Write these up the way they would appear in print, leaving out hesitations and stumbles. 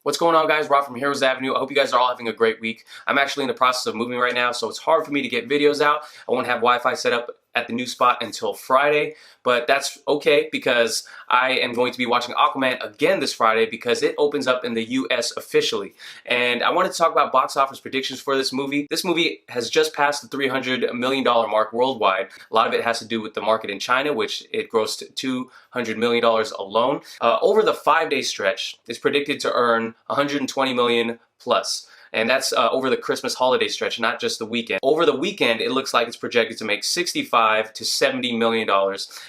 What's going on, guys? Rob from Heroes Avenue. I hope you guys are all having a great week. I'm actually in the process of moving right now, so it's hard for me to get videos out. I won't have Wi-Fi set up at the new spot until Friday, but that's okay because I am going to be watching Aquaman again this Friday because it opens up in the US officially. And I wanted to talk about box office predictions for this movie. This movie has just passed the $300 million mark worldwide. A lot of it has to do with the market in China, which it grossed $200 million alone. Over the 5-day stretch, it's predicted to earn $120 million plus. And that's over the Christmas holiday stretch, not just the weekend. Over the weekend, it looks like it's projected to make $65 to $70 million.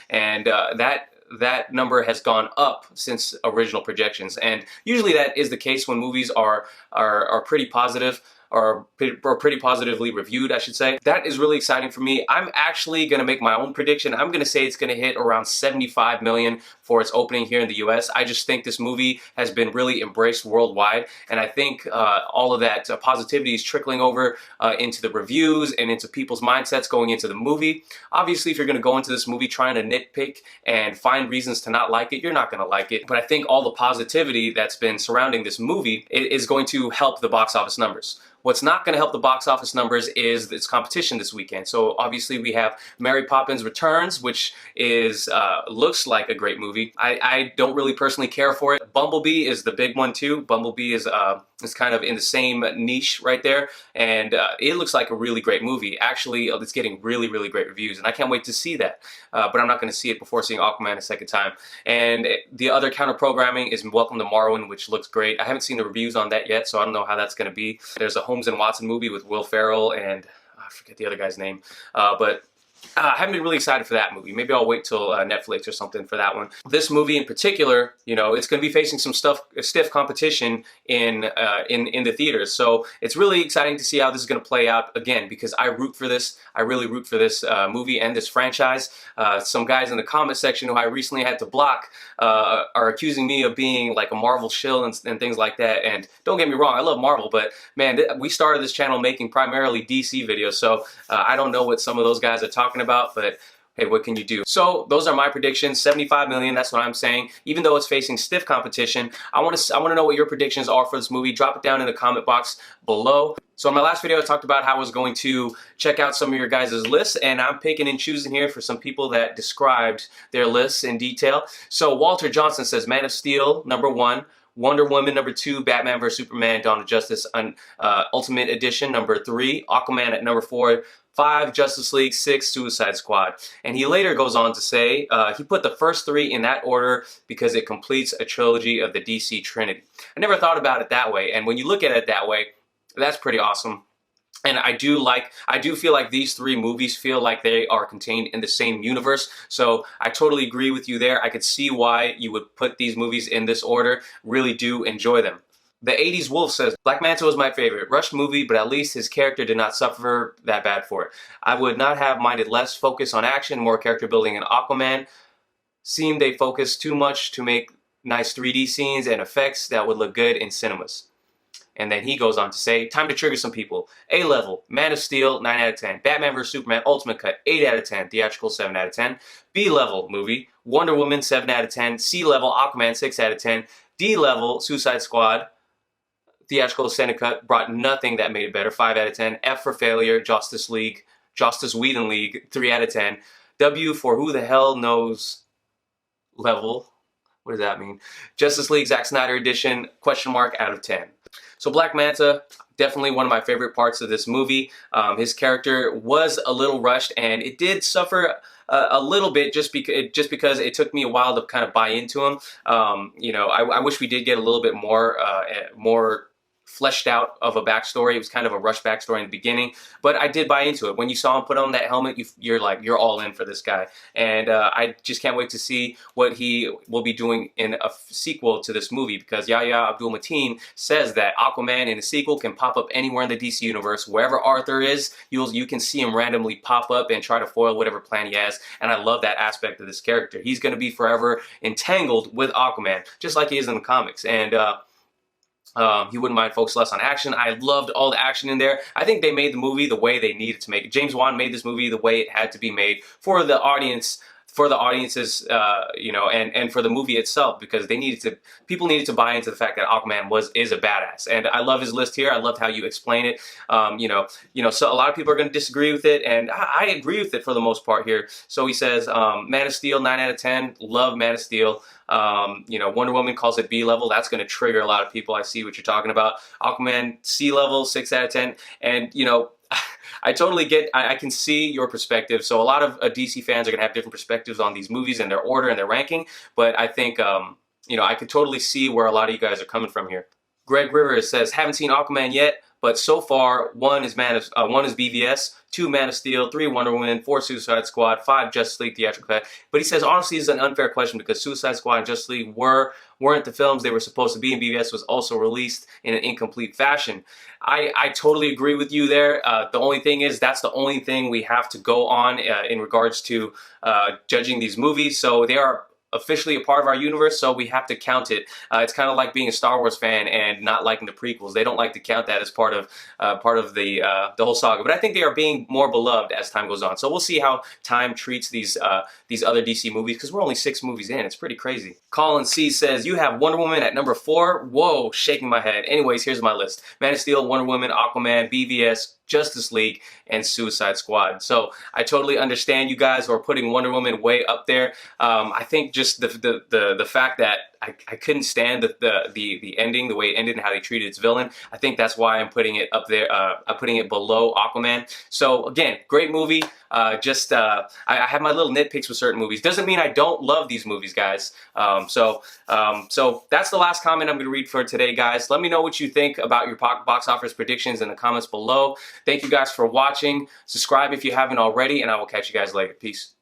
And that number has gone up since original projections. And usually that is the case when movies are pretty positive, or pretty positively reviewed, I should say. That is really exciting for me. I'm actually gonna make my own prediction. I'm gonna say it's gonna hit around 75 million for its opening here in the US. I just think this movie has been really embraced worldwide, and I think all of that positivity is trickling over into the reviews and into people's mindsets going into the movie. Obviously, if you're gonna go into this movie trying to nitpick and find reasons to not like it, you're not gonna like it. But I think all the positivity that's been surrounding this movie is going to help the box office numbers. What's not going to help the box office numbers is its competition this weekend. So obviously we have Mary Poppins Returns, which is looks like a great movie. I don't really personally care for it. Bumblebee is the big one too. Bumblebee is kind of in the same niche right there, and it looks like a really great movie. Actually, it's getting really great reviews, and I can't wait to see that. But I'm not going to see it before seeing Aquaman a second time. And the other counter programming is Welcome to Marwen, which looks great. I haven't seen the reviews on that yet, so I don't know how that's going to be. There's a Holmes and Watson movie with Will Ferrell and I forget the other guy's name, but I haven't been really excited for that movie. Maybe I'll wait till Netflix or something for that one. This movie in particular, you know, it's going to be facing some stiff competition in the theaters. So it's really exciting to see how this is going to play out again, because I root for this. I really root for this movie and this franchise. Some guys in the comment section who I recently had to block are accusing me of being like a Marvel shill and things like that. And don't get me wrong, I love Marvel, but man, we started this channel making primarily DC videos, so I don't know what some of those guys are talking about, but hey, what can you do? So those are my predictions. 75 million, that's what I'm saying. Even though it's facing stiff competition, I want to know what your predictions are for this movie. Drop it down in the comment box below. So in my last video, I talked about how I was going to check out some of your guys' lists, and I'm picking and choosing here for some people that described their lists in detail. So Walter Johnson says Man of Steel, #1. Wonder Woman, #2, Batman vs. Superman, Dawn of Justice, Ultimate Edition, #3, Aquaman at #4, 5, Justice League, 6, Suicide Squad. And he later goes on to say he put the first 3 in that order because it completes a trilogy of the DC Trinity. I never thought about it that way, and when you look at it that way, that's pretty awesome. And I do feel like these 3 movies feel like they are contained in the same universe. So I totally agree with you there. I could see why you would put these movies in this order. Really do enjoy them. The 80s Wolf says, Black Manta was my favorite. Rushed movie, but at least his character did not suffer that bad for it. I would not have minded less focus on action, more character building in Aquaman. Seemed they focused too much to make nice 3D scenes and effects that would look good in cinemas. And then he goes on to say, time to trigger some people. A-level, Man of Steel, 9 out of 10. Batman vs. Superman, Ultimate Cut, 8 out of 10. Theatrical, 7 out of 10. B-level movie, Wonder Woman, 7 out of 10. C-level, Aquaman, 6 out of 10. D-level, Suicide Squad, theatrical extended cut, brought nothing that made it better, 5 out of 10. F for failure, Justice Whedon League, 3 out of 10. W for who the hell knows level. What does that mean? Justice League Zack Snyder edition, question mark, out of 10. So Black Manta, definitely one of my favorite parts of this movie. His character was a little rushed, and it did suffer a little bit just because it took me a while to kind of buy into him. You know, I wish we did get a little bit more fleshed out of a backstory. It was kind of a rushed backstory in the beginning, but I did buy into it. When you saw him put on that helmet, you're all in for this guy. And I just can't wait to see what he will be doing in a sequel to this movie, because Yahya Abdul-Mateen says that Aquaman in a sequel can pop up anywhere in the DC universe. Wherever Arthur is, you can see him randomly pop up and try to foil whatever plan he has. And I love that aspect of this character. He's going to be forever entangled with Aquaman, just like he is in the comics. And he wouldn't mind focus less on action. I loved all the action in there. I think they made the movie the way they needed to make it. James Wan made this movie the way it had to be made for the audience for the audiences, you know, and for the movie itself, because people needed to buy into the fact that Aquaman is a badass. And I love his list here. I loved how you explain it. So a lot of people are going to disagree with it, and I agree with it for the most part here. So he says, Man of Steel, 9 out of 10. Love Man of Steel. Wonder Woman calls it B level. That's going to trigger a lot of people. I see what you're talking about. Aquaman, C level, 6 out of 10. And, I totally I can see your perspective. So a lot of DC fans are going to have different perspectives on these movies and their order and their ranking. But I think, I could totally see where a lot of you guys are coming from here. Greg Rivers says, haven't seen Aquaman yet, but so far, 1 is BVS, 2 Man of Steel, 3 Wonder Woman, 4 Suicide Squad, 5 Justice League theatrical cut. But he says, honestly, this is an unfair question because Suicide Squad and Justice League weren't the films they were supposed to be, and BVS was also released in an incomplete fashion. I totally agree with you there. The only thing is, that's the only thing we have to go on in regards to judging these movies. So they are officially a part of our universe, so we have to count it. It's kind of like being a Star Wars fan and not liking the prequels. They don't like to count that as part of the whole saga. But I think they are being more beloved as time goes on. So we'll see how time treats these other DC movies, because we're only 6 movies in. It's pretty crazy. Colin C says, you have Wonder Woman at number 4. Whoa, shaking my head. Anyways, here's my list: Man of Steel, Wonder Woman, Aquaman, BVS, Justice League, and Suicide Squad. So I totally understand you guys who are putting Wonder Woman way up there. I think just the fact that I couldn't stand the ending, the way it ended and how they treated its villain. I think that's why I'm putting it up there. I'm putting it below Aquaman. So again, great movie. I have my little nitpicks with certain movies. Doesn't mean I don't love these movies, guys. So that's the last comment I'm going to read for today, guys. Let me know what you think about your box office predictions in the comments below. Thank you guys for watching. Subscribe if you haven't already, and I will catch you guys later. Peace.